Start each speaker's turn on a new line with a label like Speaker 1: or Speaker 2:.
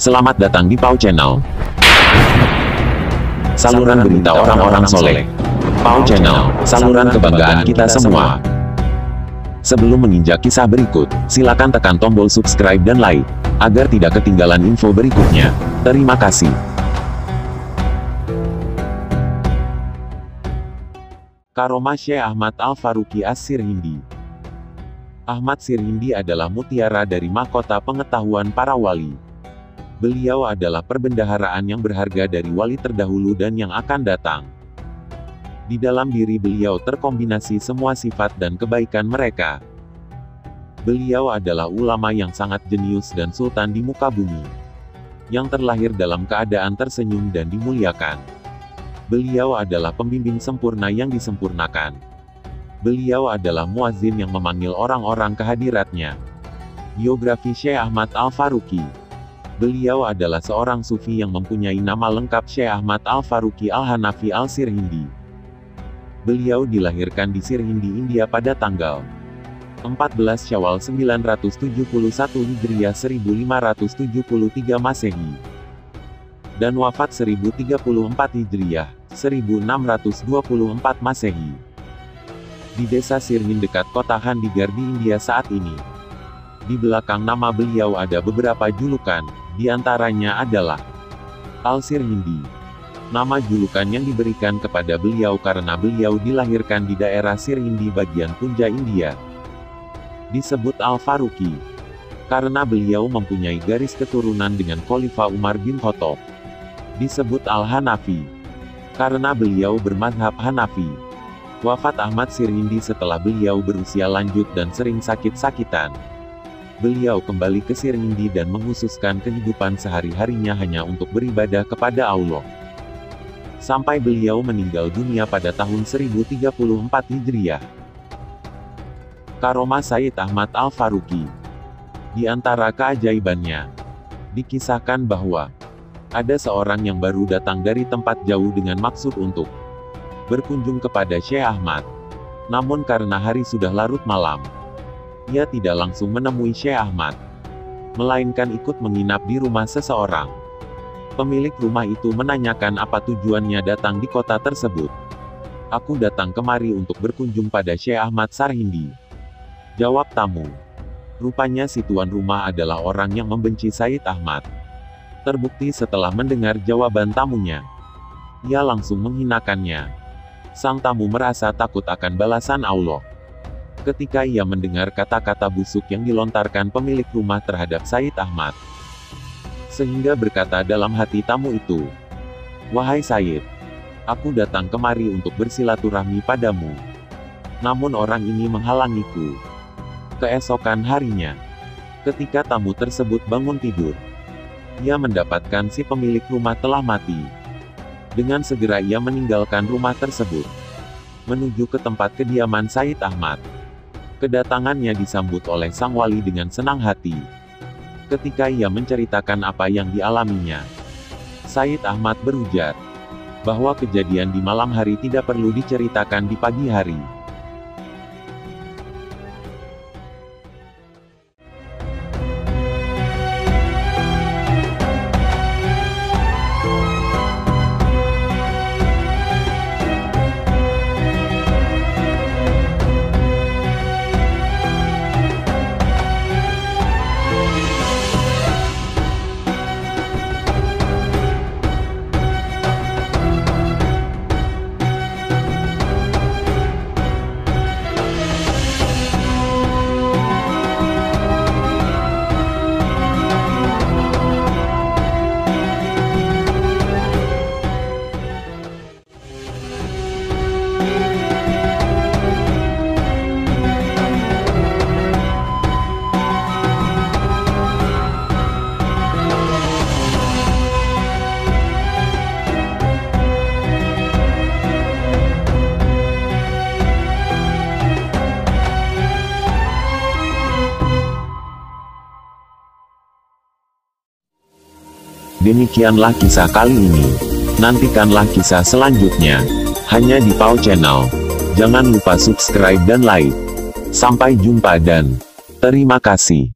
Speaker 1: Selamat datang di Pau Channel. Saluran berita orang-orang soleh. Pau Channel, saluran kebanggaan kita semua. Sebelum menginjak kisah berikut, silakan tekan tombol subscribe dan like, agar tidak ketinggalan info berikutnya. Terima kasih. Karomah Syekh Ahmad Al-Faruqi As-Sirhindi. Ahmad Sirhindi adalah mutiara dari mahkota pengetahuan para wali. Beliau adalah perbendaharaan yang berharga dari wali terdahulu dan yang akan datang. Di dalam diri beliau terkombinasi semua sifat dan kebaikan mereka. Beliau adalah ulama yang sangat jenius dan sultan di muka bumi, yang terlahir dalam keadaan tersenyum dan dimuliakan. Beliau adalah pembimbing sempurna yang disempurnakan. Beliau adalah muazzin yang memanggil orang-orang ke hadiratnya. Biografi Syekh Ahmad Al-Faruqi. Beliau adalah seorang sufi yang mempunyai nama lengkap Syekh Ahmad Al-Faruqi Al-Hanafi Al-Sirhindi. Beliau dilahirkan di Sirhindi, India pada tanggal 14 Syawal 971 Hijriah 1573 Masehi, dan wafat 1034 Hijriah 1624 Masehi, di desa Sirhind dekat kota Chandigarh di India saat ini. Di belakang nama beliau ada beberapa julukan, di antaranya adalah Al-Sirhindi. Nama julukan yang diberikan kepada beliau karena beliau dilahirkan di daerah Sirhindi bagian Punjab India. Disebut Al-Faruqi karena beliau mempunyai garis keturunan dengan Khalifah Umar bin Khattab. Disebut Al-Hanafi karena beliau bermadhab Hanafi. Wafat Ahmad Sirhindi setelah beliau berusia lanjut dan sering sakit-sakitan. Beliau kembali ke Sirhindi dan menghususkan kehidupan sehari-harinya hanya untuk beribadah kepada Allah. Sampai beliau meninggal dunia pada tahun 1034 Hijriah. Karomah Sayyid Ahmad Al-Faruqi. Di antara keajaibannya, dikisahkan bahwa ada seorang yang baru datang dari tempat jauh dengan maksud untuk berkunjung kepada Syekh Ahmad. Namun karena hari sudah larut malam, ia tidak langsung menemui Syekh Ahmad, melainkan ikut menginap di rumah seseorang. Pemilik rumah itu menanyakan apa tujuannya datang di kota tersebut. "Aku datang kemari untuk berkunjung pada Syekh Ahmad Sirhindi," jawab tamu. Rupanya si tuan rumah adalah orang yang membenci Sayyid Ahmad. Terbukti setelah mendengar jawaban tamunya, ia langsung menghinakannya. Sang tamu merasa takut akan balasan Allah ketika ia mendengar kata-kata busuk yang dilontarkan pemilik rumah terhadap Sayyid Ahmad. Sehingga berkata dalam hati tamu itu, "Wahai Sayyid, aku datang kemari untuk bersilaturahmi padamu. Namun orang ini menghalangiku." Keesokan harinya, ketika tamu tersebut bangun tidur, ia mendapatkan si pemilik rumah telah mati. Dengan segera ia meninggalkan rumah tersebut, menuju ke tempat kediaman Sayyid Ahmad. Kedatangannya disambut oleh sang wali dengan senang hati. Ketika ia menceritakan apa yang dialaminya, Sayyid Ahmad berujar bahwa kejadian di malam hari tidak perlu diceritakan di pagi hari. Demikianlah kisah kali ini. Nantikanlah kisah selanjutnya, hanya di Pau Channel. Jangan lupa subscribe dan like. Sampai jumpa dan terima kasih.